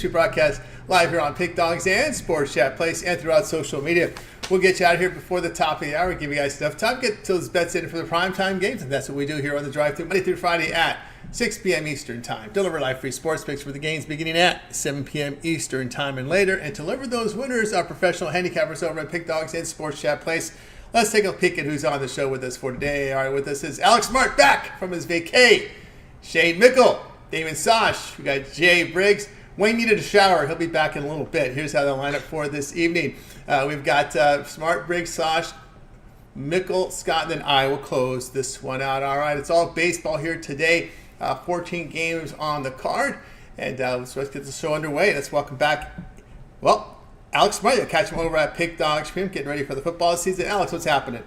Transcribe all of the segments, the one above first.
We broadcast live here on Pick Dawgz and Sports Chat Place and throughout social media. We'll get you out of here before the top of the hour, give you guys enough time to get those bets in for the primetime games, and that's what we do here on the Drive-Thru Monday through Friday at 6 p.m. Eastern Time. Deliver live free sports picks for the games beginning at 7 p.m. Eastern Time and later, and deliver those winners are professional handicappers over at Pick Dawgz and Sports Chat Place. Let's take a peek at who's on the show with us for today. All right, with us is Alex Mark back from his vacay. Shane Mickle, Damon Sosh, we got Jay Briggs. Wayne needed a shower. He'll be back in a little bit. Here's how they'll line up for this evening. We've got Smart, Briggs, Sosh, Mickle, Scott, and then I will close this one out. All right, it's all baseball here today. 14 games on the card. And let's get the show underway. Let's welcome back, well, Alex Smart. You'll catch him over at Pick Dawgz, getting ready for the football season. Alex, what's happening?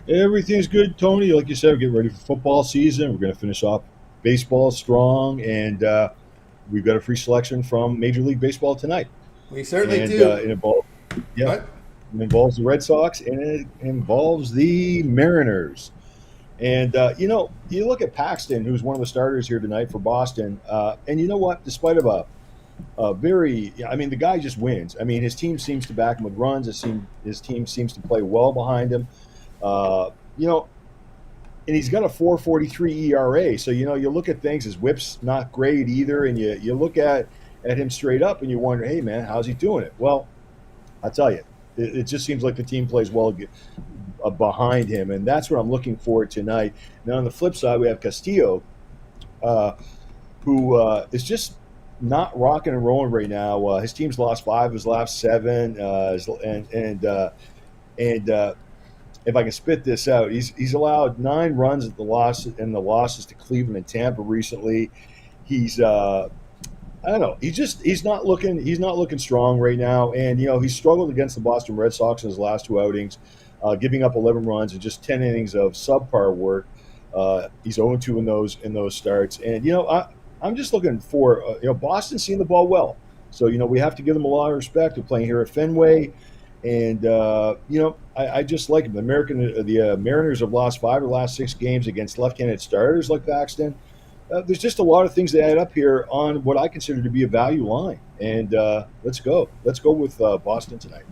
Everything's good, Tony. Like you said, we're getting ready for football season. We're going to finish off baseball strong, and we've got a free selection from Major League Baseball tonight. We certainly do. It involves the Red Sox, and it involves the Mariners. And, you look at Paxton, who's one of the starters here tonight for Boston, and you know what? Despite of the guy just wins. I mean, his team seems to back him with runs. His team seems to play well behind him. And he's got a 4.43 ERA. So, you look at things, his whip's not great either, and you look at him straight up and you wonder, hey, man, how's he doing it? Well, I'll tell you, it just seems like the team plays well behind him, and that's what I'm looking for tonight. Now, on the flip side, we have Castillo, who is just not rocking and rolling right now. His team's lost 5 of his last 7, if I can spit this out, he's allowed 9 runs at the losses to Cleveland and Tampa recently. He's I don't know. He's not looking strong right now, and he's struggled against the Boston Red Sox in his last 2 outings, giving up 11 runs and just 10 innings of subpar work. He's 0-2 in those starts, and I'm just looking for Boston seeing the ball well, so we have to give them a lot of respect. They're playing here at Fenway. And, I just like him. The Mariners have lost 5 of the last 6 games against left-handed starters like Paxton. There's just a lot of things that add up here on what I consider to be a value line. And let's go. Let's go with Boston tonight.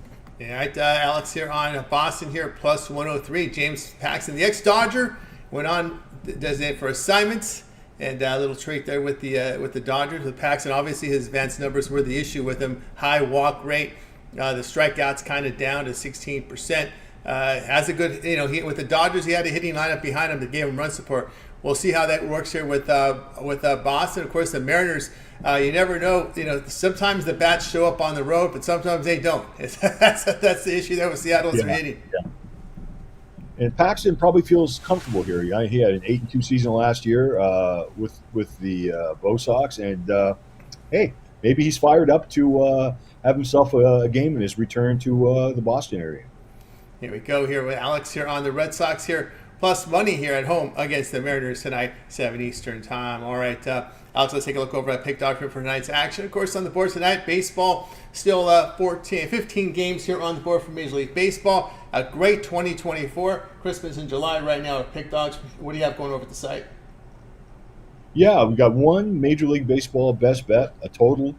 All right, Alex here on Boston here, plus 103. James Paxton, the ex-Dodger, went on designated for assignments. And a little treat there with the Dodgers. With Paxton, obviously his advanced numbers were the issue with him. High walk rate. The strikeouts kind of down to 16%. Has a good, with the Dodgers, he had a hitting lineup behind him that gave him run support. We'll see how that works here with Boston. Of course, the Mariners, you never know. Sometimes the bats show up on the road, but sometimes they don't. That's the issue there with Seattle's hitting. Yeah. And Paxton probably feels comfortable here. He had an 8-2 season last year with the Bo Sox, and hey, maybe he's fired up to have himself a game in his return to the Boston area. Here we go here with Alex here on the Red Sox here, plus money here at home against the Mariners tonight, 7 Eastern Time. All right, Alex, let's take a look over at Pick Dawgz for tonight's action. Of course, on the board tonight, baseball, still 15 games here on the board for Major League Baseball. A great 2024. Christmas in July right now at Pick Dawgz. What do you have going over at the site? Yeah, we got one Major League Baseball best bet, a total.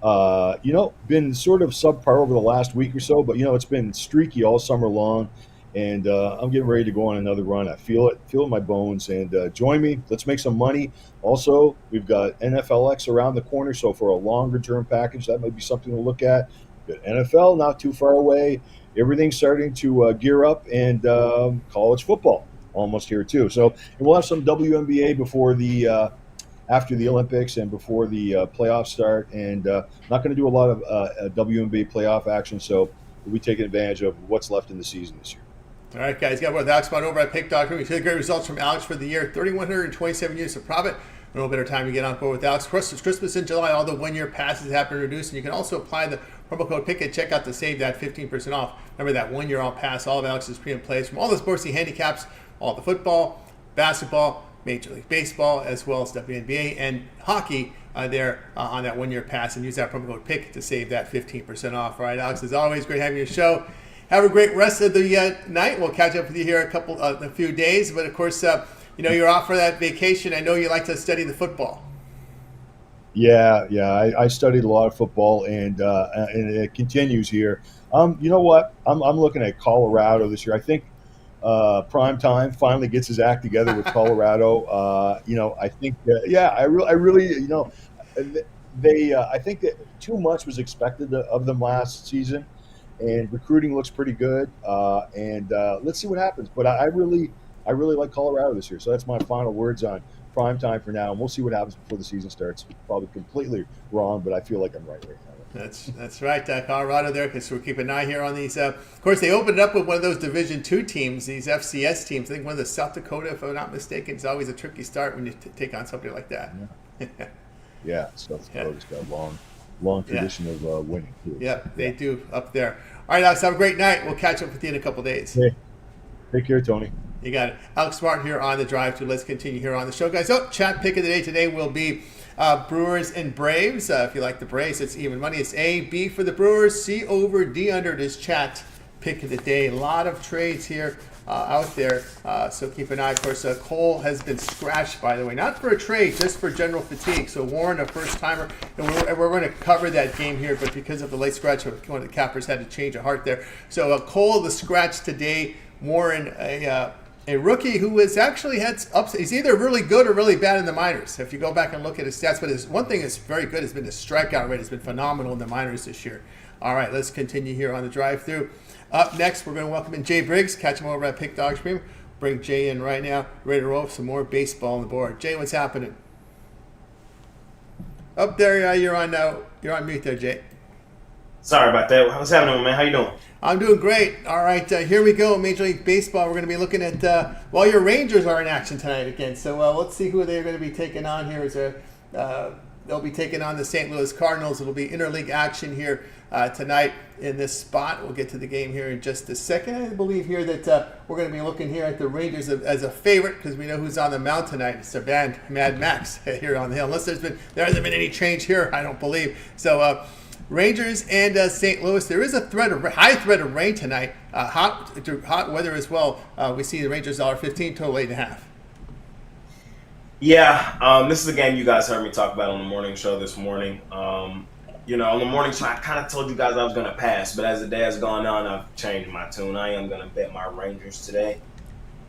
Been sort of subpar over the last week or so, but it's been streaky all summer long, and I'm getting ready to go on another run. I feel it in my bones, and join me. Let's make some money. Also, we've got NFLX around the corner, so for a longer term package, that might be something to look at. Got NFL not too far away. Everything's starting to gear up, and college football almost here too. So, and we'll have some WNBA before after the Olympics and before the playoffs start, and not going to do a lot of WNBA playoff action, so we'll be taking advantage of what's left in the season this year. All right, guys, got with Alex Spot over at Pick Dawgz. We see great results from Alex for the year, 3,127 units of profit. A little bit of time to get on board with Alex. Of course, it's Christmas in July. All the one-year passes have been reduced, and you can also apply the promo code PICK at checkout to save that 15% off. Remember that 1 year all pass, all of Alex's pre-and plays from all the sportsy handicaps, all the football, basketball, Major League Baseball, as well as WNBA and hockey there on that 1 year pass, and use that promo code PICK to save that 15% off. All right, Alex, as always, great having you on the show. Have a great rest of the night. We'll catch up with you here a few days, but of course, you're off for that vacation. I know you like to study the football. Yeah. I studied a lot of football, and it continues here. You know what? I'm looking at Colorado this year. I think Prime Time finally gets his act together with Colorado. I think I really I think that too much was expected of them last season, and recruiting looks pretty good. And let's see what happens. But I really like Colorado this year. So that's my final words on Prime Time for now, and we'll see what happens before the season starts. Probably completely wrong, but I feel like I'm right now. That's right, Colorado there, because we're keeping an eye here on these. Of course, they opened it up with one of those Division II teams, these FCS teams. I think one of the South Dakota, if I'm not mistaken. It's always a tricky start when you take on somebody like that. Yeah, South Dakota's got a long tradition of winning too. Yeah, they do up there. All right, Alex, have a great night. We'll catch up with you in a couple days. Hey, take care, Tony. You got it. Alex Martin here on the Drive Thru. Let's continue here on the show, guys. Chat pick of the day today will be Brewers and Braves. If you like the Braves, it's even money. It's A, B for the Brewers, C over, D under. It is chat pick of the day. A lot of trades here out there, so keep an eye. Of course, Cole has been scratched, by the way, not for a trade, just for general fatigue. So Warren, a first-timer, and we're going to cover that game here, but because of the late scratch, one of the cappers had to change a heart there. So Cole, the scratch today. Warren, a rookie who has actually had ups. He's either really good or really bad in the minors. If you go back and look at his stats, but one thing that's very good has been his strikeout rate. Has been phenomenal in the minors this year. All right, let's continue here on the Drive Thru. Up next, we're going to welcome in Jay Briggs. Catch him over at Pick Dawgz Premium. Bring Jay in right now. Ready to roll some more baseball on the board. Jay, what's happening? Up there, you're on mute there, Jay. Sorry about that. What's happening, man? How you doing? I'm doing great. All right, here we go. Major League Baseball. We're going to be looking at, your Rangers are in action tonight again. So let's see who they're going to be taking on here. They'll be taking on the St. Louis Cardinals. It'll be interleague action here tonight in this spot. We'll get to the game here in just a second. I believe here that we're going to be looking here at the Rangers as a favorite because we know who's on the mound tonight. It's their band, Mad Max, here on the hill. Unless there hasn't been any change here, I don't believe. So Rangers and St. Louis. There is a high threat of rain tonight. Hot weather as well. We see the Rangers $1.15, total 8.5. Yeah, this is a game you guys heard me talk about on the morning show this morning. On the morning show, I kind of told you guys I was going to pass, but as the day has gone on, I've changed my tune. I am going to bet my Rangers today.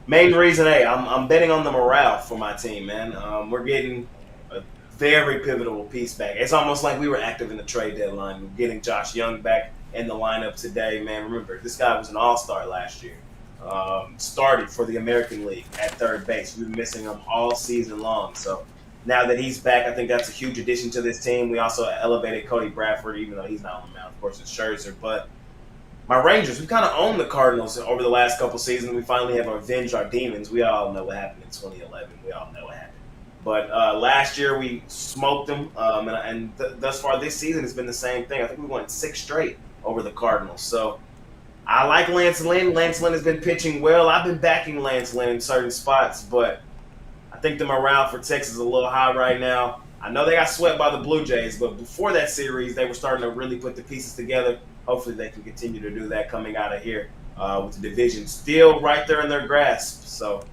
Main reason, I'm betting on the morale for my team, man. We're getting a very pivotal piece back. It's almost like we were active in the trade deadline. We're getting Josh Young back in the lineup today, man. Remember, this guy was an all-star last year. Started for the American League at third base. We've been missing him all season long. So now that he's back, I think that's a huge addition to this team. We also elevated Cody Bradford, even though he's not on the mound. Of course, it's Scherzer. But my Rangers, we kind of owned the Cardinals over the last couple seasons. We finally have avenged our demons. We all know what happened in 2011. We all know what happened. But last year we smoked them, and thus far this season has been the same thing. I think we won 6 straight over the Cardinals. So I like Lance Lynn. Lance Lynn has been pitching well. I've been backing Lance Lynn in certain spots, but I think the morale for Texas is a little high right now. I know they got swept by the Blue Jays, but before that series, they were starting to really put the pieces together. Hopefully they can continue to do that coming out of here with the division still right there in their grasp. So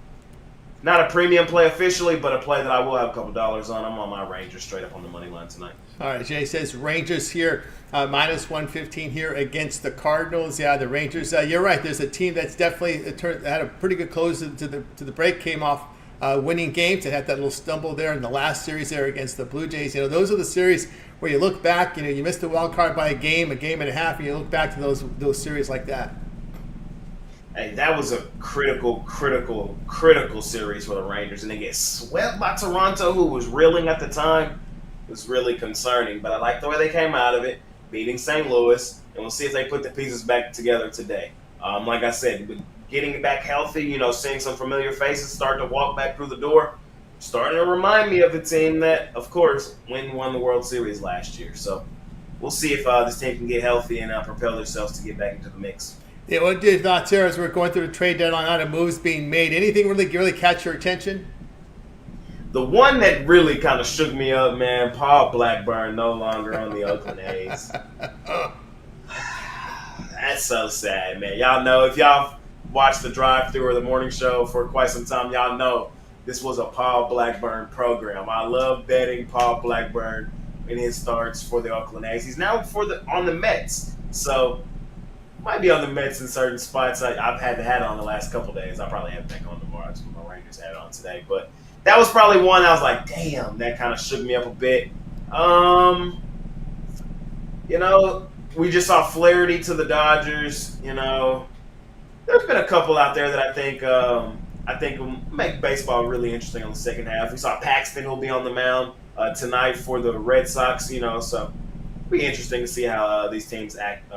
not a premium play officially, but a play that I will have a couple dollars on. I'm on my Rangers straight up on the money line tonight. All right, Jay says Rangers here, minus 115 here against the Cardinals. Yeah, the Rangers. You're right. There's a team that's definitely had a pretty good close to the break. Came off winning games and had that little stumble there in the last series there against the Blue Jays. Those are the series where you look back. You missed the wild card by a game and a half, and you look back to those series like that. Hey, that was a critical series for the Rangers, and they get swept by Toronto, who was reeling at the time. It was really concerning, but I like the way they came out of it, beating St. Louis, and we'll see if they put the pieces back together today. Like I said, with getting back healthy, seeing some familiar faces start to walk back through the door, starting to remind me of the team that, of course, won the World Series last year. So we'll see if this team can get healthy and propel themselves to get back into the mix. Yeah, what did thoughts here as we're going through the trade deadline, a lot of moves being made? Anything really catch your attention? The one that really kind of shook me up, man, Paul Blackburn no longer on the Oakland A's. That's so sad, man. Y'all know, if y'all watched the Drive Thru or the morning show for quite some time, y'all know this was a Paul Blackburn program. I love betting Paul Blackburn in his starts for the Oakland A's. He's now on the Mets, so might be on the Mets in certain spots. I've had the hat on the last couple days. I'll probably have it back on tomorrow. I just put my Rangers hat on today. But that was probably one I was like, damn, that kind of shook me up a bit. We just saw Flaherty to the Dodgers. There's been a couple out there that I think will make baseball really interesting on the second half. We saw Paxton who'll be on the mound tonight for the Red Sox. So it'll be interesting to see how these teams act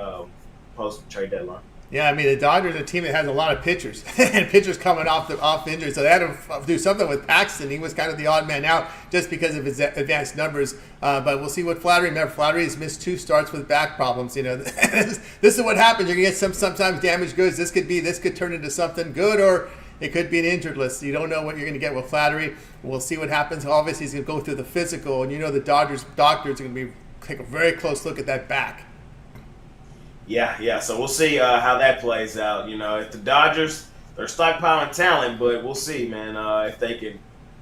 post trade deadline. Yeah, I mean, the Dodgers are a team that has a lot of pitchers, and pitchers coming off injury, so they had to do something with Paxton. He was kind of the odd man out just because of his advanced numbers. But we'll see what Flaherty. Remember, Flaherty has missed 2 starts with back problems. This is what happens. You're gonna get sometimes damaged goods. This could turn into something good, or it could be an injured list. You don't know what you're going to get with Flaherty. We'll see what happens. Obviously, he's going to go through the physical, and the Dodgers doctors are going to take a very close look at that back. Yeah. So we'll see how that plays out. If the Dodgers, they're stockpiling talent, but we'll see, man, if they can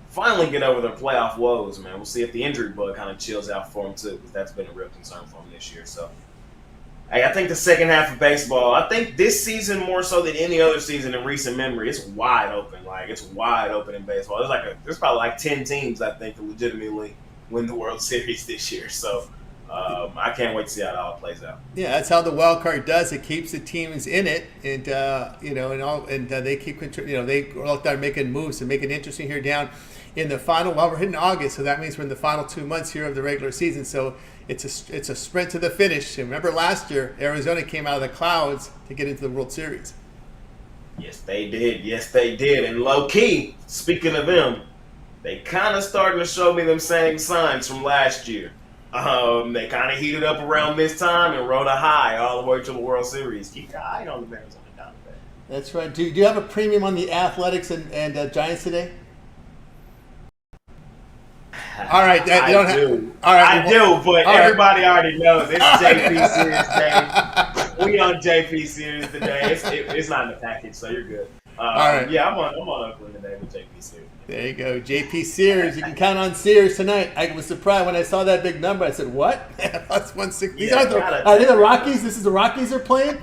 finally get over their playoff woes, man. We'll see if the injury bug kind of chills out for them, too, because that's been a real concern for them this year. So, hey, I think the second half of baseball, I think this season more so than any other season in recent memory, it's wide open. It's wide open in baseball. There's probably like 10 teams, I think, that legitimately win the World Series this year. So, I can't wait to see how it all plays out. Yeah, that's how the wild card does. It keeps the teams in it, and they keep they go out there making moves and make it interesting here down in the final. Well, we're hitting August, so that means we're in the final 2 months here of the regular season. So it's a sprint to the finish. And remember last year, Arizona came out of the clouds to get into the World Series. Yes, they did. And low key, speaking of them, they kind of starting to show me them same signs from last year. They kind of heated up around this time and rode a high all the way to the World Series. Keep your eye on the Arizona Diamondbacks. That's right. Do you have a premium on the Athletics and Giants today? All right, I do. All right, I do, but everybody already knows it's JP Series Day. We on JP Series today. It's not in the package, so you're good. All right. Yeah, I'm on Oakland today with JP Series. There you go, JP Sears. You can count on Sears tonight. I was surprised when I saw that big number. I said, "What? That's 160." These are the Rockies. This is the Rockies are playing.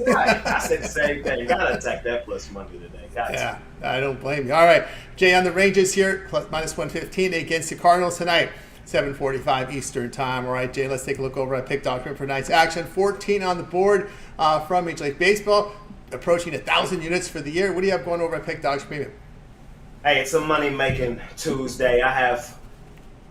Right. I said the same thing. Gotta attack that plus money today. Yeah, I don't blame you. All right, Jay, on the Rangers here, minus 115 against the Cardinals tonight, 7:45 Eastern time. All right, Jay, let's take a look over at Pick Doctrine for tonight's action. 14 on the board from Major League Baseball, approaching 1,000 units for the year. What do you have going over at Pick Dogs Premium? Hey, it's a money-making Tuesday. I have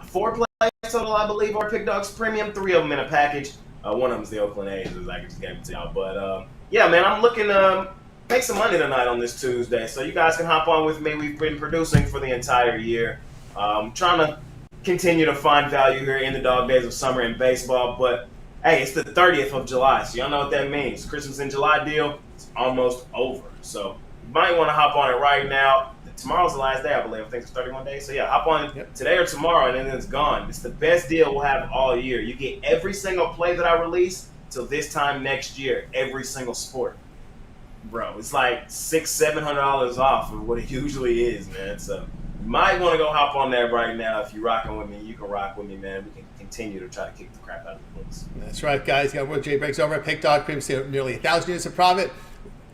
4 plays total, I believe, are Pick Dogs Premium, 3 of them in a package. One of them is the Oakland A's, as I just gave it to y'all. But, yeah, man, I'm looking to make some money tonight on this Tuesday. So you guys can hop on with me. We've been producing for the entire year. Trying to continue to find value here in the dog days of summer in baseball. But, hey, it's the 30th of July, so y'all know what that means. Christmas in July deal is almost over. So you might want to hop on it right now. Tomorrow's the last day, I believe. I think it's 31 days. So, yeah, hop on today or tomorrow, and then it's gone. It's the best deal we'll have all year. You get every single play that I release till this time next year, every single sport. Bro, it's like $600-$700 off of what it usually is, man. So, you might want to go hop on there right now. If you're rocking with me, you can rock with me, man. We can continue to try to kick the crap out of the books. That's right, guys. You got World J Briggs over at Pick Dog Premium, nearly 1,000 units of profit.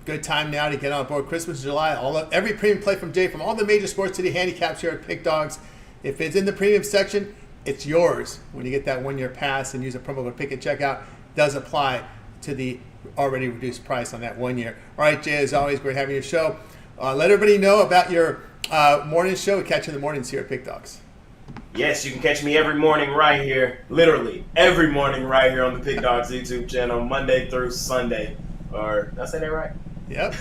Good time now to get on board Christmas, July. Every premium play from Jay from all the major Sports City handicaps here at Pick Dogs. If it's in the premium section, it's yours when you get that 1-year pass and use a promo code Pick and Checkout. Does apply to the already reduced price on that 1 year. All right, Jay, as always, great having your show. Let everybody know about your morning show. We catch you in the mornings here at Pick Dogs. Yes, you can catch me every morning right here, literally every morning right here on the Pick Dogs YouTube channel, Monday through Sunday. Or did I say that right? Yep.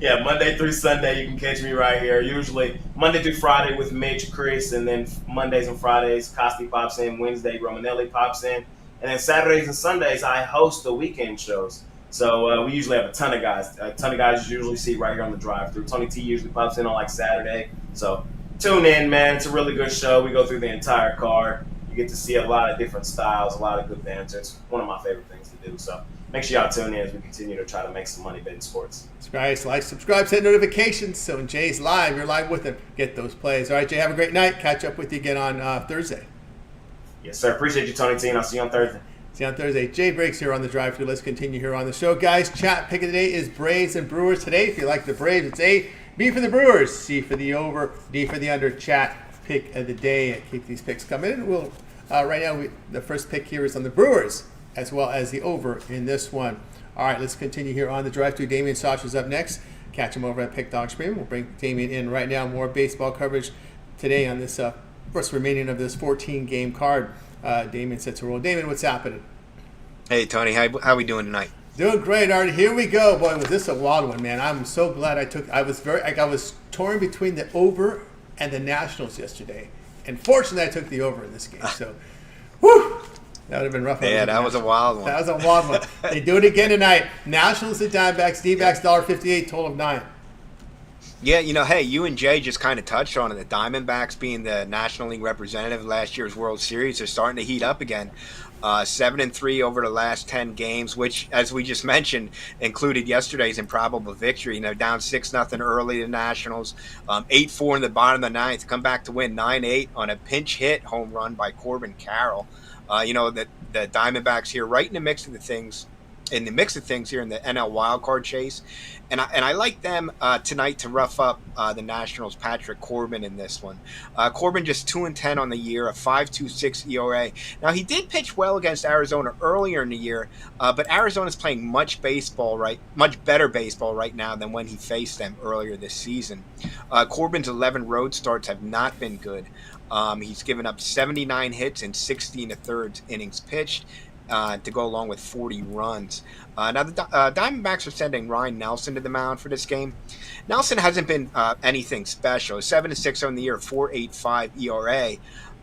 Yeah, Monday through Sunday, you can catch me right here. Usually Monday through Friday with Mitch, Chris, and then Mondays and Fridays, Costi pops in. Wednesday, Romanelli pops in. And then Saturdays and Sundays, I host the weekend shows. So we usually have a ton of guys. A ton of guys you usually see right here on the drive-through. Tony T usually pops in on like Saturday. So tune in, man. It's a really good show. We go through the entire card. You get to see a lot of different styles, a lot of good banter. It's one of my favorite things to do. So make sure y'all tune in as we continue to try to make some money betting sports. Guys, like, subscribe, set notifications. So when Jay's live, you're live with him. Get those plays. All right, Jay, have a great night. Catch up with you again on Thursday. Yes, sir. Appreciate you, Tony T. And I'll see you on Thursday. See you on Thursday. Jay Briggs here on the drive-thru. Let's continue here on the show, guys. Chat pick of the day is Braves and Brewers today. If you like the Braves, it's A. B for the Brewers, C for the over, D for the under. Chat pick of the day. Keep these picks coming in. We'll right now the first pick here is on the Brewers as well as the over in this one. All right, let's continue here on the drive-thru. Damon Sosh is up next. Catch him over at Pick Dawgz Premium. We'll bring Damien in right now. More baseball coverage today on this first remaining of this 14-game card. Damien sets a roll. Damien, what's happening? Hey, Tony. How we doing tonight? Doing great, Art. Here we go. Boy, was this a wild one, man. I'm so glad I was torn between the over and the Nationals yesterday. And fortunately, I took the over in this game. So, whew, that would have been rough. Yeah, that was a wild one. That was a wild one. They do it again tonight. Nationals at Diamondbacks. D-backs $1.58, total of 9. Yeah, hey, you and Jay just kind of touched on it. The Diamondbacks being the National League representative of last year's World Series, they're starting to heat up again. 7-3 over the last 10 games, which, as we just mentioned, included yesterday's improbable victory. Down 6-0 early to Nationals, 8-4 in the bottom of the ninth, come back to win 9-8 on a pinch hit home run by Corbin Carroll. The Diamondbacks here right in the mix of things here in the NL wildcard chase. And I like them tonight to rough up the Nationals' Patrick Corbin in this one. Corbin just 2-10 on the year, a 5.26 ERA. Now, he did pitch well against Arizona earlier in the year, but Arizona's playing much better baseball right now than when he faced them earlier this season. Corbin's 11 road starts have not been good. He's given up 79 hits in 16 1/3 innings pitched. To go along with 40 runs. Now, the Diamondbacks are sending Ryan Nelson to the mound for this game. Nelson hasn't been anything special. 7-6 on the year, 4.85 ERA.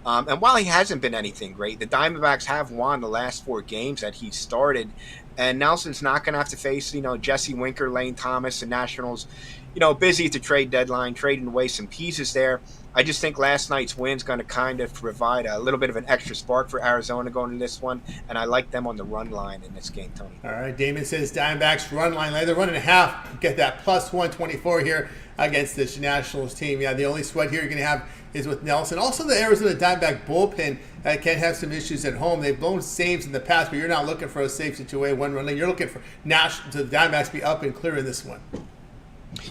And while he hasn't been anything great, the Diamondbacks have won the last 4 games that he started. And Nelson's not going to have to face, Jesse Winker, Lane Thomas, the Nationals, busy at the trade deadline, trading away some pieces there. I just think last night's win's going to kind of provide a little bit of an extra spark for Arizona going into this one, and I like them on the run line in this game, Tony. All right, Damon says Diamondbacks run line. They're running a half. Get that plus 124 here against this Nationals team. Yeah, the only sweat here you're going to have is with Nelson. Also, the Arizona Diamondback bullpen can have some issues at home. They've blown saves in the past, but you're not looking for a save situation, one run line. You're looking for the Diamondbacks be up and clear in this one.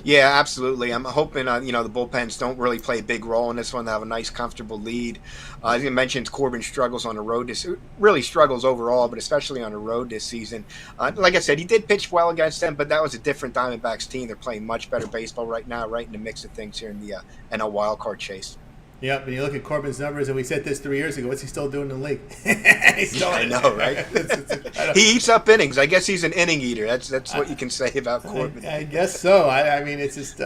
Yeah, absolutely. I'm hoping, the bullpens don't really play a big role in this one. They have a nice, comfortable lead. As you mentioned, Corbin struggles on the road. Really struggles overall, but especially on the road this season. Like I said, he did pitch well against them, but that was a different Diamondbacks team. They're playing much better baseball right now, right in the mix of things here in the NL wildcard chase. Yep, and you look at Corbin's numbers, and we said this 3 years ago. What's he still doing in the league? I know, right? He eats up innings. I guess he's an inning eater. That's what you can say about Corbin. I guess so. I mean, it's just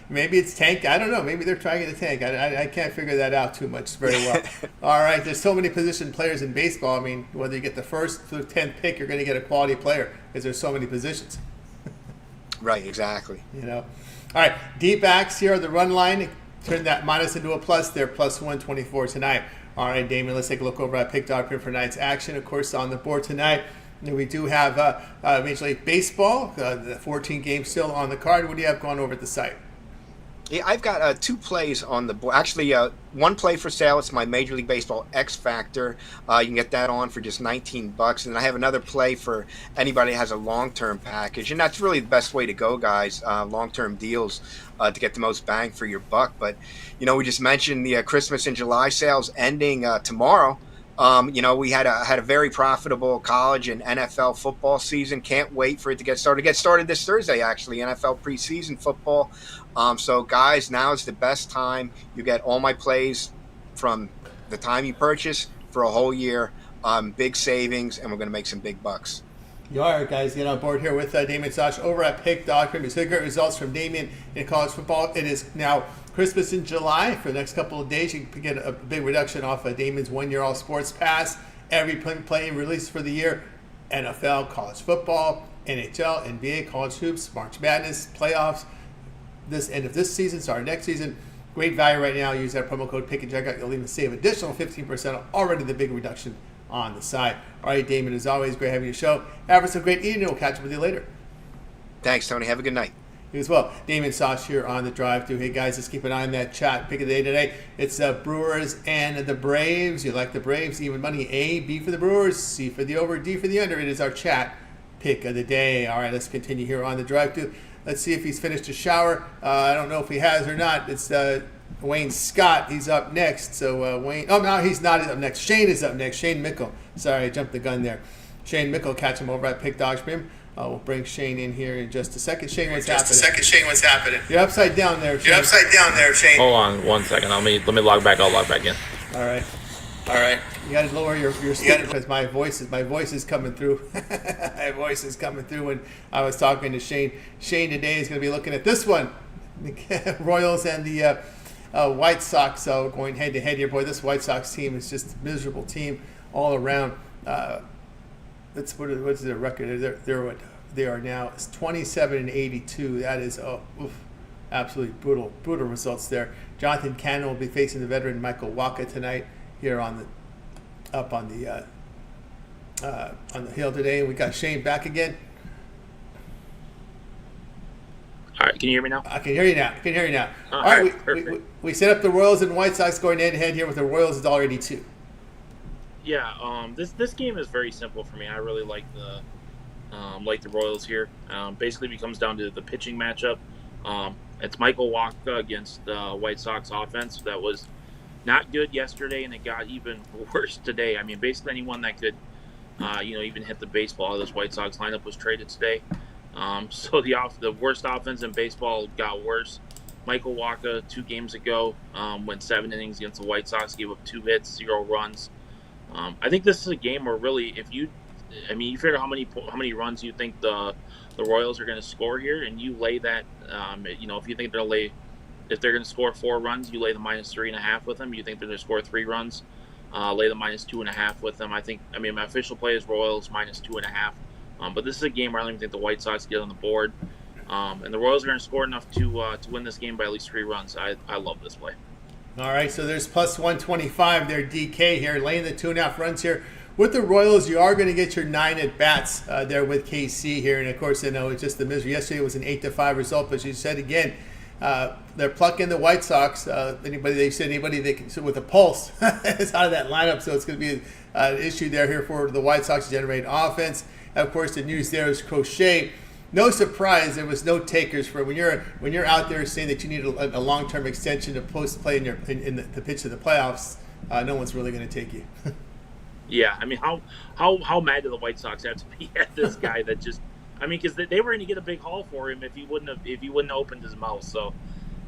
maybe it's tank. I don't know. Maybe they're trying to tank. I can't figure that out too much very well. All right, there's so many position players in baseball. I mean, whether you get the first through 10th pick, you're going to get a quality player because there's so many positions. Right, exactly. All right, D-backs here are the run line. Turn that minus into a plus. They're plus 124 tonight. All right, Damon, let's take a look over at Pick Dawgz for tonight's action. Of course, on the board tonight, we do have Major League Baseball, the 14 games still on the card. What do you have going over at the site? Yeah, I've got 2 plays on the board. Actually, 1 play for sale. It's my Major League Baseball X Factor. You can get that on for just $19. And I have another play for anybody that has a long-term package. And that's really the best way to go, guys, long-term deals to get the most bang for your buck. But, we just mentioned the Christmas and July sales ending tomorrow. We had a very profitable college and NFL football season. Can't wait for it to get started. Get started this Thursday, actually, NFL preseason football. So, guys, now is the best time. You get all my plays from the time you purchase for a whole year. Big savings, and we're going to make some big bucks. You are, guys. Get on board here with Damon Sosh over at Pick Dawgz. It's great results from Damien in college football. It is now Christmas in July. For the next couple of days, you can get a big reduction off of Damon's one-year all sports pass. Every play released for the year, NFL, college football, NHL, NBA, college hoops, March Madness, playoffs. This end of this season, start next season. Great value right now. Use that promo code Pick and Check Out. You'll even save additional 15% on already the big reduction on the side. All right, Damon, as always, great having you show. Have some great eating, and we'll catch up with you later. Thanks, Tony. Have a good night. You as well. Damon Sosh here on the drive through. Hey guys, let's keep an eye on that chat. Pick of the day today. It's Brewers and the Braves. You like the Braves? Even money. A, B for the Brewers, C for the over, D for the under. It is our chat pick of the day. All right, let's continue here on the drive through. Let's see if he's finished a shower. I don't know if he has or not. It's Wayne Scott. He's up next. So Wayne. Oh no, he's not up next. Shane is up next. Shane Mickle. Sorry, I jumped the gun there. Shane Mickle, catch him over at Pick Dawgz Premium. We'll bring Shane in here in just a second. Shane, what's happening? You're upside down there, Shane. Hold on 1 second. Let me log back. I'll log back in. All right. You got to lower your speaker because my voice is coming through. My voice is coming through when I was talking to Shane. Shane today is going to be looking at this one. The Royals and the White Sox going head to head here. Boy, this White Sox team is just a miserable team all around. What's their record? They are now. It's 27-82. That is absolutely brutal results there. Jonathan Cannon will be facing the veteran Michael Wacha tonight here on the hill today. And we got Shane back again. All right, can you hear me now? I can hear you now. All right, we set up the Royals and White Sox going head to head here with the Royals is $1.82. Yeah, this game is very simple for me. I really like the Royals here. Basically, it comes down to the pitching matchup. It's Michael Wacha against the White Sox offense that was not good yesterday, and it got even worse today. I mean, basically anyone that could, even hit the baseball of this White Sox lineup was traded today. So the worst offense in baseball got worse. Michael Wacha 2 games ago went 7 innings against the White Sox, gave up 2 hits, 0 runs. I think this is a game where really, you figure how many runs you think the Royals are going to score here, and you lay that. If you think if they're going to score 4 runs, you lay the -3.5 with them. You think they're going to score 3 runs, lay the -2.5 with them. My official play is Royals -2.5. But this is a game where I don't even think the White Sox get on the board, and the Royals are going to score enough to win this game by at least 3 runs. I love this play. All right, so there's plus 125 there, DK here, laying the 2.5 runs here. With the Royals, you are going to get your 9 at-bats there with KC here. And, of course, it's just the misery. Yesterday was an 8-5 result, but you said again, they're plucking the White Sox. Anybody they can with a pulse is out of that lineup, so it's going to be an issue here for the White Sox to generate offense. Of course, the news there is Crochet. No surprise, there was no takers for when you're out there saying that you need a long-term extension to post play in the pitch of the playoffs. No one's really going to take you. Yeah, how mad do the White Sox have to be at this guy that just because they were going to get a big haul for him if he wouldn't have opened his mouth. So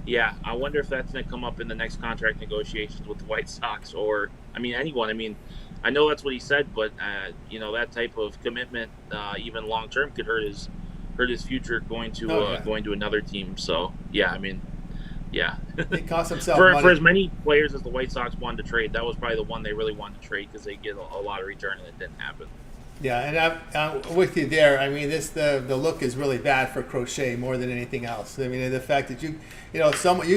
yeah, I wonder if that's going to come up in the next contract negotiations with the White Sox or anyone. I know that's what he said, but that type of commitment, even long term, could hurt his future going to another team. So yeah, yeah. He cost himself for money. as many players as the White Sox wanted to trade, that was probably the one they really wanted to trade because they get a lot of return, and it didn't happen. Yeah, and I'm with you there. The look is really bad for Crochet more than anything else. The fact that you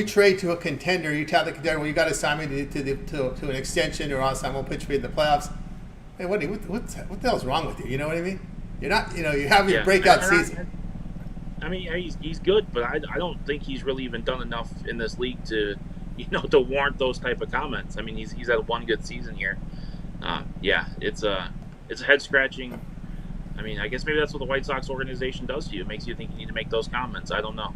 trade to a contender, you tell the contender, well, you got to sign me to an extension, or else I won't pitch for you in the playoffs. Hey, what the hell's wrong with you? You know what I mean? You're not. You have your breakout season. He's good, but I don't think he's really even done enough in this league to warrant those type of comments. He's had one good season here. It's a head scratching. I guess maybe that's what the White Sox organization does to you. It makes you think you need to make those comments. I don't know.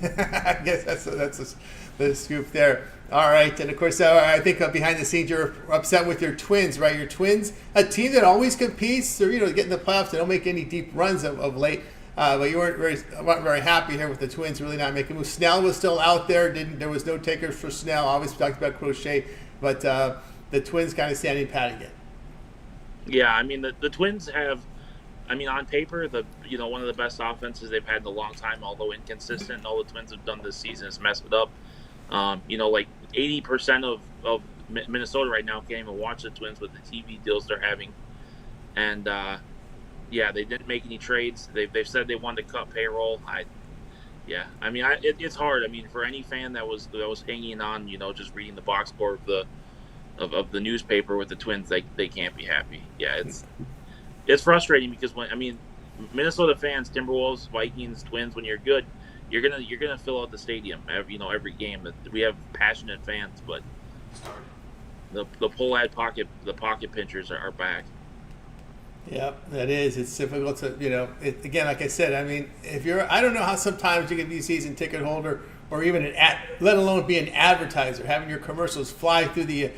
I guess that's the scoop there. All right, and of course, I think behind the scenes you're upset with your Twins, right? Your Twins, a team that always competes, or get in the playoffs. They don't make any deep runs of late. But you weren't very happy here with the Twins really not making moves. Snell was still out there. There was no takers for Snell. Obviously, we talked about Crochet, but the Twins kind of standing pat again. Yeah, the Twins have, on paper, one of the best offenses they've had in a long time, although inconsistent. All the Twins have done this season is messed it up. 80% of Minnesota right now can't even watch the Twins with the TV deals they're having, and they didn't make any trades. They've said they wanted to cut payroll. It's hard. For any fan that was hanging on, just reading the box score of the newspaper with the Twins, they can't be happy. Yeah, it's frustrating because when Minnesota fans, Timberwolves, Vikings, Twins, when you're good, you're gonna fill out the stadium every game. We have passionate fans, but the pocket pinchers are back. Yep, that is. It's difficult to, again, like I said, I mean, I don't know how sometimes you can be a season ticket holder or even let alone be an advertiser, having your commercials fly through the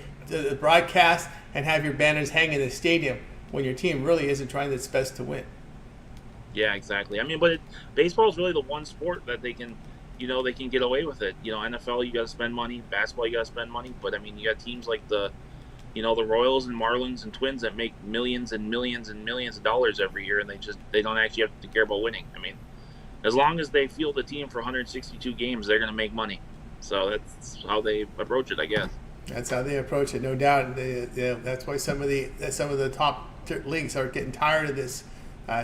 broadcast and have your banners hang in the stadium when your team really isn't trying its best to win. Yeah, exactly. I mean, but baseball is really the one sport that they can get away with it. NFL, you got to spend money. Basketball, you got to spend money. But I mean, you got teams like the Royals and Marlins and Twins that make millions and millions and millions of dollars every year, and they don't actually have to care about winning. I mean, as long as they field a team for 162 games, they're going to make money. So that's how they approach it, I guess. That's how they approach it, no doubt. That's why some of the top leagues are getting tired of this.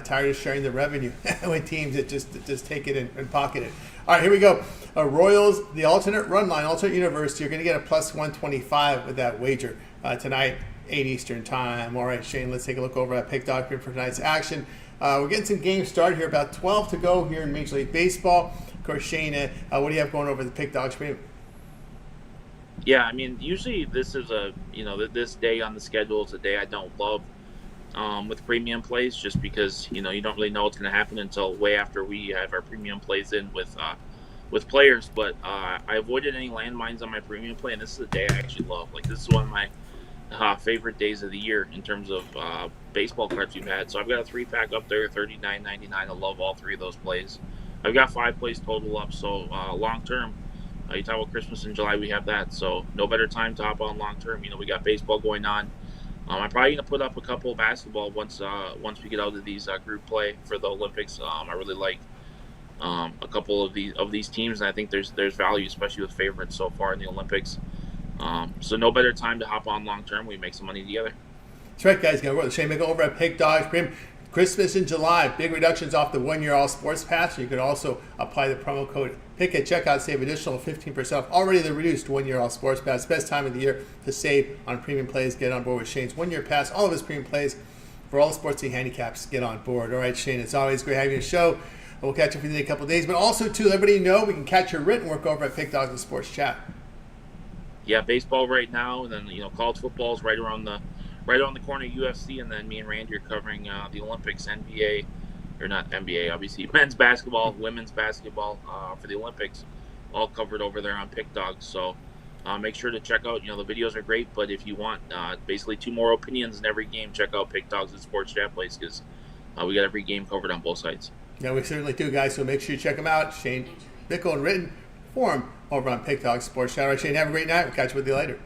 Tired of sharing the revenue with teams that just take it and pocket it. All right, here we go. Royals, the alternate run line, alternate universe. You're going to get a plus 125 with that wager tonight, 8 Eastern time. All right, Shane, let's take a look over at Pick Dog for tonight's action. We're getting some games started here. About 12 to go here in Major League Baseball. Of course, Shane, what do you have going over the Pick Dog stream? Yeah, I mean, usually this is this day on the schedule is a day I don't love. With premium plays, just because you don't really know what's going to happen until way after we have our premium plays in with players. But I avoided any landmines on my premium play, and this is a day I actually love. Like, this is one of my favorite days of the year in terms of baseball cards we've had. So I've got a 3-pack up there, $39.99. I love all three of those plays. I've got 5 plays total up. So long term, you talk about Christmas in July, we have that. So no better time to hop on long term. We got baseball going on. I'm probably going to put up a couple of basketball once we get out of these group play for the Olympics. I really like a couple of these teams, and I think there's value, especially with favorites so far in the Olympics. So no better time to hop on long term. We make some money together. That's right, guys. Go Shane Mickle over at Pick Dog Stream. Christmas in July, big reductions off the 1-year all sports pass. You can also apply the promo code PICK at checkout, save additional 15% off already the reduced 1-year all sports pass. Best time of the year to save on premium plays. Get on board with Shane's 1-year pass. All of his premium plays for all the sports and handicaps. Get on board. All right, Shane, it's always great having you on the show. We'll catch up with you in a couple of days. But also, too, let everybody know we can catch your written work over at Pick Dogs and Sports Chat. Yeah, baseball right now, and then college football is right around the corner of UFC, and then me and Randy are covering the Olympics, NBA, or not NBA, obviously, men's basketball, women's basketball for the Olympics, all covered over there on Pick Dogs. So make sure to check out, the videos are great, but if you want basically 2 more opinions in every game, check out Pick Dogs and Sports Chat Place, because we got every game covered on both sides. Yeah, we certainly do, guys, so make sure you check them out. Shane Mickle in written form over on Pick Dogs Sports Chat. All right, Shane, have a great night. We'll catch up with you later.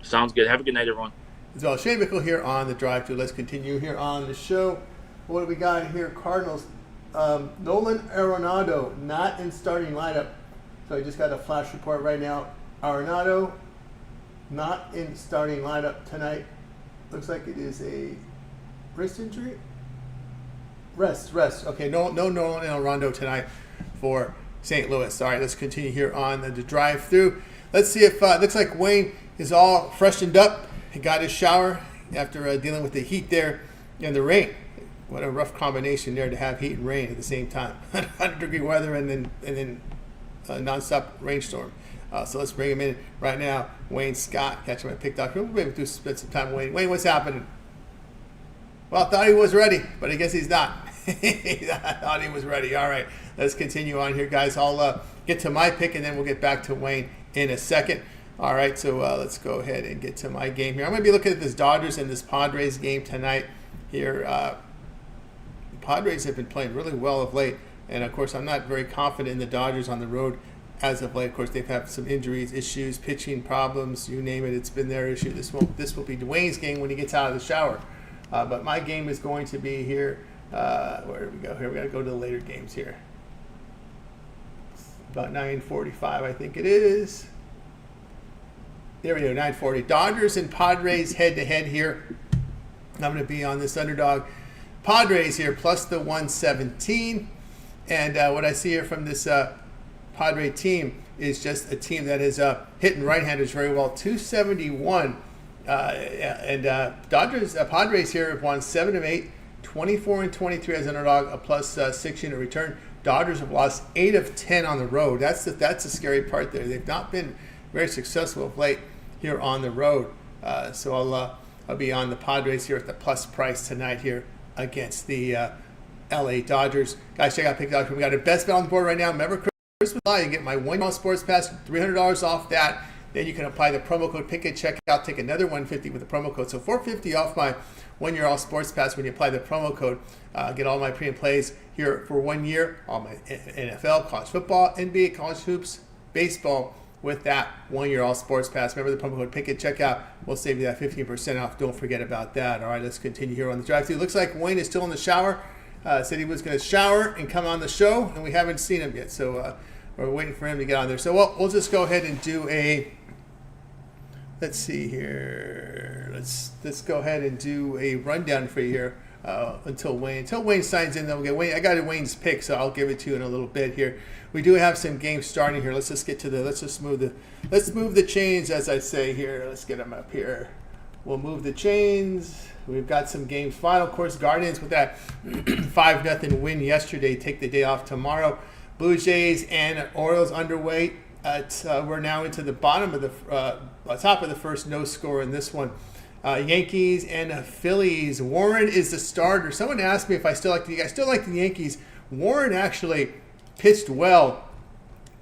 Sounds good. Have a good night, everyone. As well, Shane Mickle here on the drive through. Let's continue here on the show. What do we got here? Cardinals. Nolan Arenado not in starting lineup. So I just got a flash report right now. Arenado not in starting lineup tonight. Looks like it is a wrist injury. Rest. Okay, no Nolan Arenado tonight for St. Louis. All right, let's continue here on the drive through. Let's see if looks like Wayne is all freshened up. He got his shower after dealing with the heat there and the rain. What a rough combination there to have heat and rain at the same time. 100-degree weather and then a nonstop rainstorm. So let's bring him in right now. Wayne Scott, catch him at Pick Dog. We'll be able to spend some time with Wayne. Wayne, what's happening? Well, I thought he was ready, but I guess he's not. I thought he was ready. All right, let's continue on here, guys. I'll get to my pick, and then we'll get back to Wayne in a second. All right, so let's go ahead and get to my game here. I'm going to be looking at this Dodgers and this Padres game tonight here. The Padres have been playing really well of late, and, of course, I'm not very confident in the Dodgers on the road as of late. Of course, they've had some injuries, issues, pitching problems, you name it. It's been their issue. This will be Dwayne's game when he gets out of the shower. But my game is going to be here. Where do we go here? We got to go to the later games here. It's about 9:45, I think it is. There we go, 9:40. Dodgers and Padres head-to-head here. I'm going to be on this underdog. Padres here, plus the 117. And what I see here from this Padre team is just a team that is hitting right-handers very well. 271. Padres here have won 7 of 8, 24 and 23 as an underdog, a plus 6 unit return. Dodgers have lost 8 of 10 on the road. That's the scary part there. They've not been very successful of late here on the road. So I'll be on the Padres here at the plus price tonight here against the LA Dodgers. Guys, check out Pick Dodgers. We got a best bet on the board right now. Remember, Christmas, you get my $1 sports pass, $300 off that. Then you can apply the promo code Pick It, check out, take another $150 with the promo code. So $450 off my 1 year all sports pass when you apply the promo code. Get all my pre and plays here for 1 year. All my NFL, college football, NBA, college hoops, baseball with that 1 year all sports pass. Remember the promo code Pick It, check out. We'll save you that 15% off. Don't forget about that. All right, let's continue here on the drive-thru. Looks like Wayne is still in the shower. Said he was going to shower and come on the show, and we haven't seen him yet. So we're waiting for him to get on there. So we'll just go ahead and do a. Let's see here. Let's go ahead and do a rundown for you here until Wayne signs in. Then we'll get Wayne. I got Wayne's pick, so I'll give it to you in a little bit here. We do have some games starting here. Let's just move the chains, as I say here. Let's get them up here. We'll move the chains. We've got some games final. Of course, Guardians with that 5-0 win yesterday. Take the day off tomorrow. Blue Jays and Orioles underway. We're now into the bottom of the top of the first, no score in this one. Yankees and Phillies. Warren is the starter. Someone asked me if I still like the Yankees. Warren actually pitched well.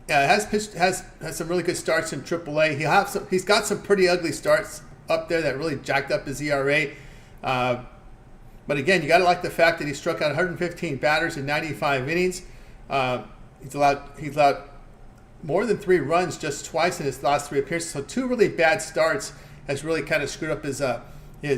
Has some really good starts in AAA. He's got some pretty ugly starts up there that really jacked up his ERA. But again, you got to like the fact that he struck out 115 batters in 95 innings. He's allowed more than 3 runs just twice in his last 3 appearances. So 2 really bad starts has really kind of screwed up his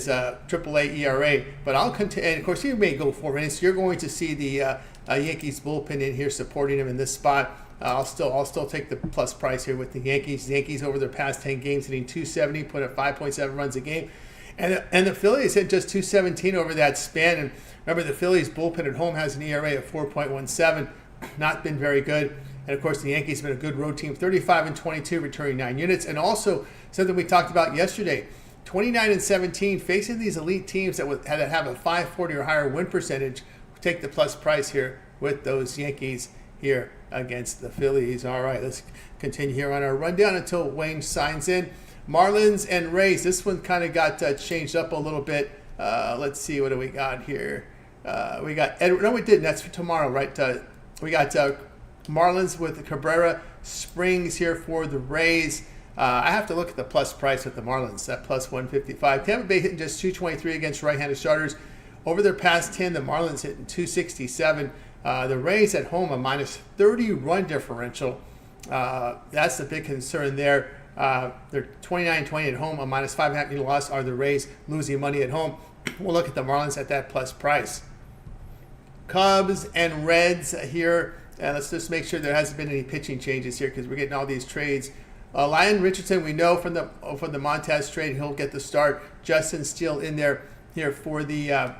AAA ERA. But I'll continue, and of course he may go 4 innings. So you're going to see the Yankees bullpen in here supporting him in this spot. I'll still take the plus price here with the Yankees. The Yankees over their past 10 games hitting 270, put up 5.7 runs a game, and the Phillies hit just 217 over that span. And remember, the Phillies bullpen at home has an ERA of 4.17, not been very good. And of course, the Yankees have been a good road team, 35-22, returning 9 units, and also something we talked about yesterday, 29-17, facing these elite teams that have a 540 or higher win percentage. Take the plus price here with those Yankees here against the Phillies. All right, let's continue here on our rundown until Wayne signs in. Marlins and Rays. This one kind of got changed up a little bit. Let's see, what do we got here? We got Edward. No, we didn't. That's for tomorrow, right? We got Marlins with Cabrera, Springs here for the Rays. I have to look at the plus price with the Marlins at plus 155. Tampa Bay hitting just 223 against right-handed starters. Over their past 10, the Marlins hitting 267. The Rays at home, a minus 30 run differential. That's the big concern there. They're 29-20 at home, a minus 5.5 loss. Are the Rays losing money at home? We'll look at the Marlins at that plus price. Cubs and Reds here. Let's just make sure there hasn't been any pitching changes here because we're getting all these trades. Lyon Richardson, we know from the Montez trade, he'll get the start. Justin Steele in there here for the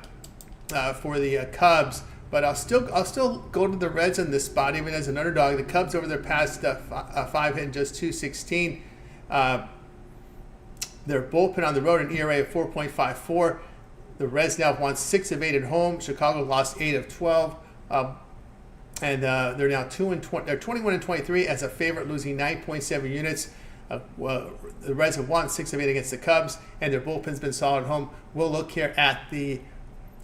Cubs, but I'll still go to the Reds in this spot, even as an underdog. The Cubs over their past 5 hitting just 216. Their bullpen on the road, an ERA of 4.54. The Reds now have won 6 of 8 at home. Chicago lost 8 of 12. And they're now 2-20. They're 21-23 as a favorite, losing 9.7 units. The Reds have won 6 of 8 against the Cubs, and their bullpen's been solid at home. We'll look here at the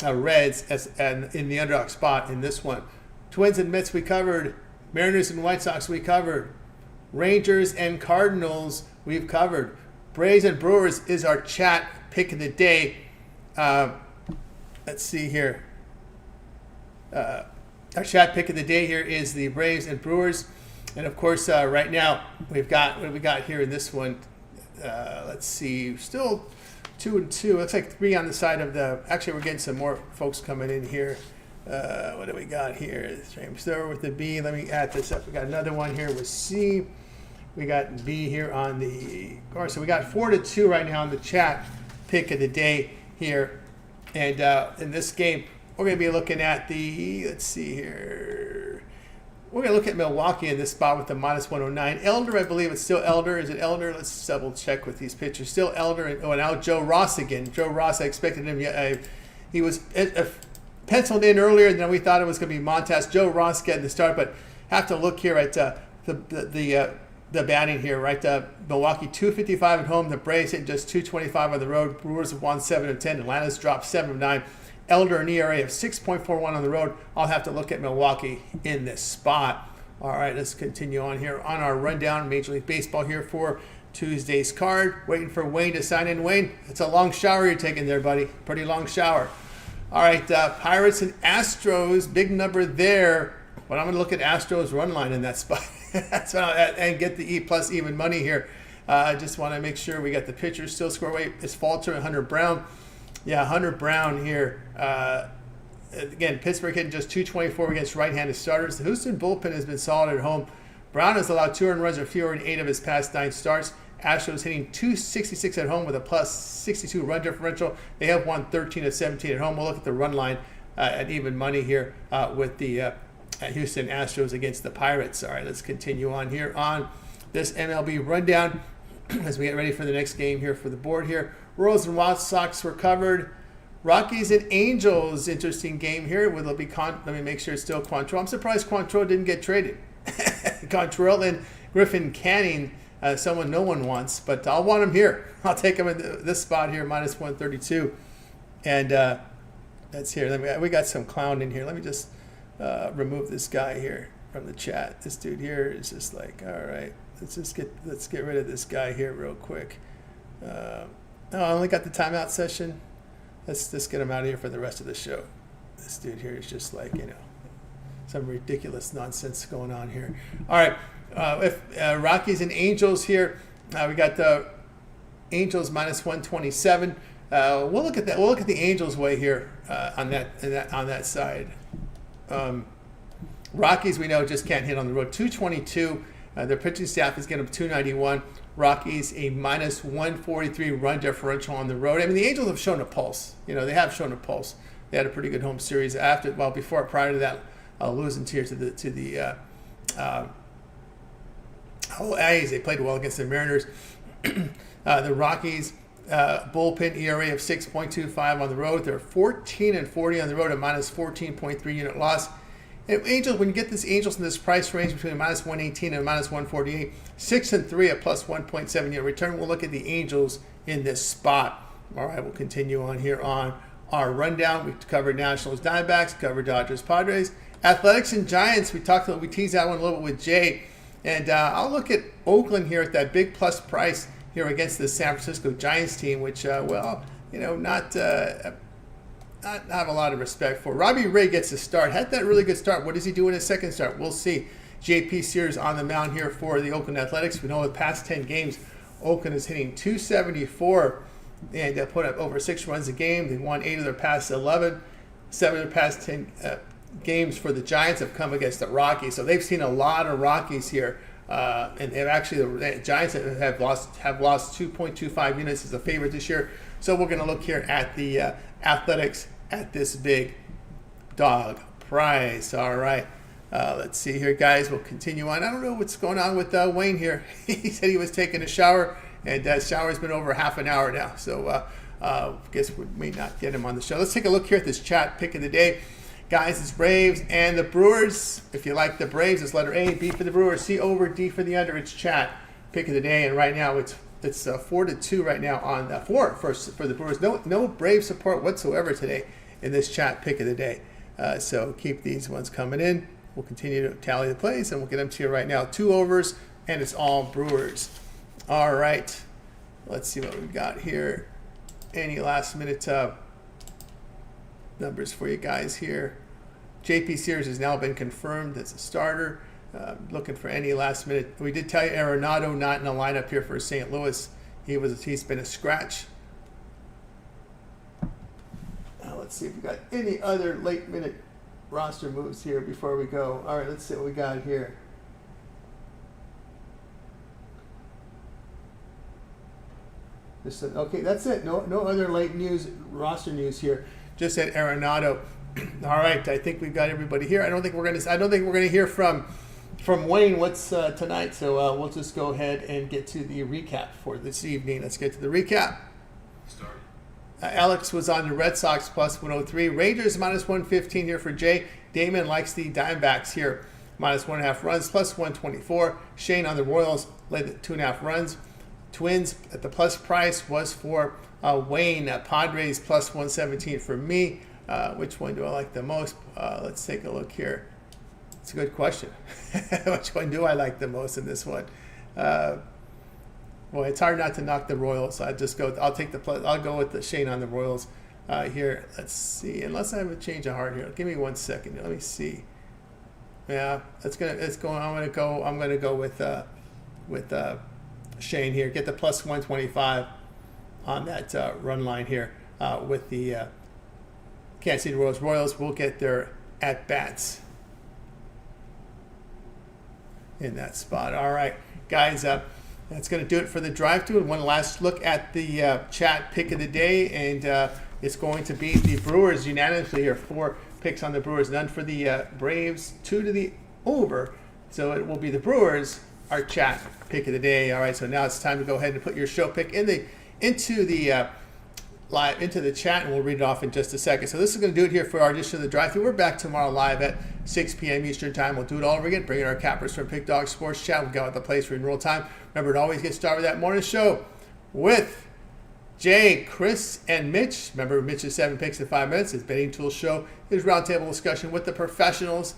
Reds and in the underdog spot in this one. Twins and Mets we covered. Mariners and White Sox we covered. Rangers and Cardinals we've covered. Braves and Brewers is our chat pick of the day. Let's see here. Our chat pick of the day here is the Braves and Brewers. And of course, right now, we've got, what do we got here in this one? Let's see, still 2-2. Looks like 3 on the side of the, actually, we're getting some more folks coming in here. What do we got here? James Thru with the B. Let me add this up. We got another one here with C. We got B here on the, of course, so we got 4-2 right now on the chat pick of the day here. And in this game, we're going to be looking at the, let's see here. We're going to look at Milwaukee in this spot with the minus 109. Elder, I believe it's still Elder. Is it Elder? Let's double check with these pitchers. Still Elder. And now Joe Ross again. Joe Ross, I expected him. He was penciled in earlier than we thought it was going to be Montas. Joe Ross getting the start, but have to look here at the batting here, right? Milwaukee 255 at home. The Braves hit just 225 on the road. Brewers have won 7 of 10. Atlanta's dropped 7 of 9. Elder an ERA of 6.41 on the road. I'll have to look at Milwaukee in this spot. All right, let's continue on here on our rundown. Major League Baseball here for Tuesday's card. Waiting for Wayne to sign in. Wayne, it's a long shower you're taking there, buddy. Pretty long shower. All right, Pirates and Astros, big number there. But I'm going to look at Astros run line in that spot. And get the E plus even money here. I just want to make sure we got the pitchers still score. Wait, it's Falter and Hunter Brown. Yeah, Hunter Brown here. Again, Pittsburgh hitting just 224 against right-handed starters. The Houston bullpen has been solid at home. Brown has allowed 2 earned runs or fewer in 8 of his past 9 starts. Astros hitting 266 at home with a plus 62 run differential. They have won 13 of 17 at home. We'll look at the run line at even money here with the Houston Astros against the Pirates. All right, let's continue on here on this MLB rundown as we get ready for the next game here for the board here. Royals and White Sox were covered. Rockies and Angels, interesting game here. Let me make sure it's still Quantrill. I'm surprised Quantrill didn't get traded. Quantrill and Griffin Canning, someone no one wants, but I'll want him here. I'll take him in this spot here, minus 132. And that's here. We got some clown in here. Let me just remove this guy here from the chat. This dude here is just like, all right, let's get rid of this guy here real quick. I only got the timeout session. Let's just get him out of here for the rest of the show. This dude here is just like, some ridiculous nonsense going on here. All right, if Rockies and Angels here, we got the Angels minus 127. We'll look at that. We'll look at the Angels way here on that side. Rockies, we know, just can't hit on the road. 222. Their pitching staff is getting up 291. Rockies a minus 143 run differential on the road. I mean, the Angels have shown a pulse. They have shown a pulse. They had a pretty good home series prior to that, losing here to the A's. They played well against the Mariners. The Rockies bullpen ERA of 6.25 on the road. They're 14-40 on the road, a minus 14.3 unit loss. And Angels, when you get this Angels in this price range between a minus 118 and a minus 148, 6-3 at plus 1.7 unit return. We'll look at the Angels in this spot. All right, we'll continue on here on our rundown. We've covered Nationals, Diamondbacks, covered Dodgers, Padres, Athletics, and Giants. We teased that one a little bit with Jay, and I'll look at Oakland here at that big plus price here against the San Francisco Giants team, which not have a lot of respect for. Robbie Ray gets a start. Had that really good start. What does he do in his second start? We'll see. JP Sears on the mound here for the Oakland Athletics. We know the past 10 games, Oakland is hitting 274 and put up over 6 runs a game. They won 8 of their past 11. 7 of their past 10 games for the Giants have come against the Rockies. So they've seen a lot of Rockies here. And the Giants have lost 2.25 units as a favorite this year. So we're going to look here at the Athletics at this big dog price. All right. Let's see here, guys. We'll continue on. I don't know what's going on with Wayne here. He said he was taking a shower, and that shower's been over half an hour now. So I guess we may not get him on the show. Let's take a look here at this chat pick of the day. Guys, it's Braves and the Brewers. If you like the Braves, it's letter A, B for the Brewers, C over, D for the under. It's chat pick of the day, and right now it's 4-2 right now on 4 for the Brewers. No Brave support whatsoever today in this chat pick of the day. So keep these ones coming in. We'll continue to tally the plays, and we'll get them to you right now. 2 overs, and it's all Brewers. All right. Let's see what we've got here. Any last minute numbers for you guys here. JP Sears has now been confirmed as a starter. Looking for any last minute. We did tell you Arenado not in the lineup here for St. Louis. He's been a scratch. Let's see if we got any other late minute roster moves here before we go. All right, let's see what we got here. Okay, that's it. No other late roster news here. Just at Arenado. All right, I think we've got everybody here. I don't think we're gonna hear from Wayne what's tonight. So we'll just go ahead and get to the recap for this evening. Let's get to the recap. Alex was on the Red Sox plus 103. Rangers minus 115 here for Jay. Damon likes the Diamondbacks here. Minus 1.5 runs, plus 124. Shane on the Royals led 2.5 runs. Twins at the plus price was for Wayne. Padres plus 117 for me. Which one do I like the most? Let's take a look here. It's a good question. Which one do I like the most in this one? Well, it's hard not to knock the Royals. I'll take the plus. I'll go with the Shane on the Royals here. Let's see. Unless I have a change of heart here. Give me 1 second. Let me see. Yeah, it's going. I'm gonna go with Shane here. Get the plus 125 on that run line here with the Kansas City Royals. Royals will get their at bats in that spot. All right, guys. That's going to do it for the drive-thru. One last look at the chat pick of the day, and it's going to be the Brewers unanimously here. 4 picks on the Brewers, none for the Braves, 2 to the over. So it will be the Brewers, our chat pick of the day. All right, so now it's time to go ahead and put your show pick into the chat, and we'll read it off in just a second. So this is going to do it here for our edition of the drive-thru. We're back tomorrow live at 6 p.m. Eastern time. We'll do it all over again, bringing our cappers from Pick Dawgz Sports Chat. We'll go at the place for in real time. Remember to always get started with that morning show with Jay, Chris, and Mitch. Remember, Mitch's 7 picks in 5 minutes. His betting tool show, his roundtable discussion with the professionals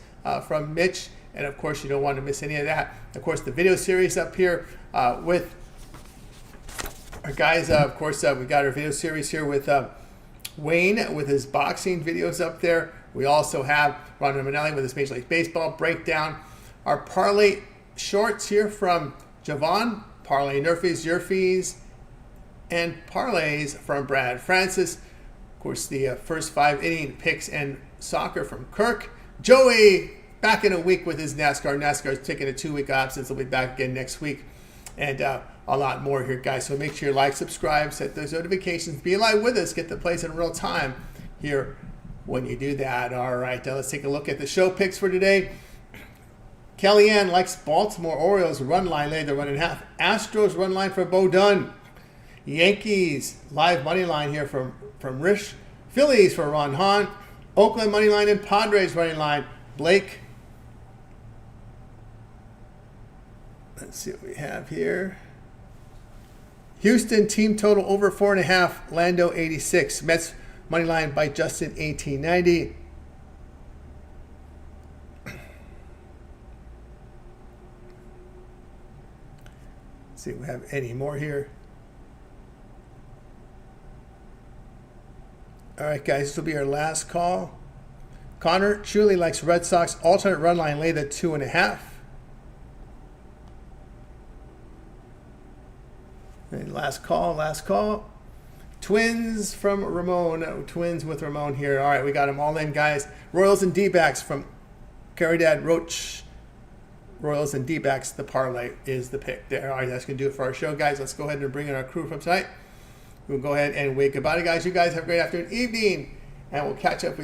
from Mitch. And, of course, you don't want to miss any of that. Of course, the video series up here with our guys. Of course, we got our video series here with Wayne with his boxing videos up there. We also have Ron Manelli with his Major League Baseball breakdown. Our parlay shorts here from Javon, parlay nerfies, your fees, and parlays from Brad Francis. Of course, the first 5 inning picks and soccer from Kirk. Joey back in a week with his NASCAR. NASCAR is taking a 2-week absence. He'll be back again next week. And a lot more here, guys. So make sure you like, subscribe, set those notifications. Be live with us. Get the plays in real time here when you do that. All right, now let's take a look at the show picks for today. Kellyanne likes Baltimore Orioles run line, laid the 1.5. Astros run line for Bo Dunn. Yankees live money line here from Rich. Phillies for Ron Hahn. Oakland money line and Padres running line. Blake. Let's see what we have here. Houston team total over 4.5. Lando 86. Mets money line by Justin 1890. Let's see if we have any more here. All right, guys, this will be our last call. Connor truly likes Red Sox alternate run line, lay the 2.5. And last call. Twins from Ramon. Twins with Ramon here. All right, we got them all in, guys. Royals and D-backs from Caridad Roach. Royals and D-backs, the parlay is the pick there. All right, that's going to do it for our show, guys. Let's go ahead and bring in our crew from tonight. We'll go ahead and wave goodbye to guys. You guys have a great afternoon, evening, and we'll catch up with you.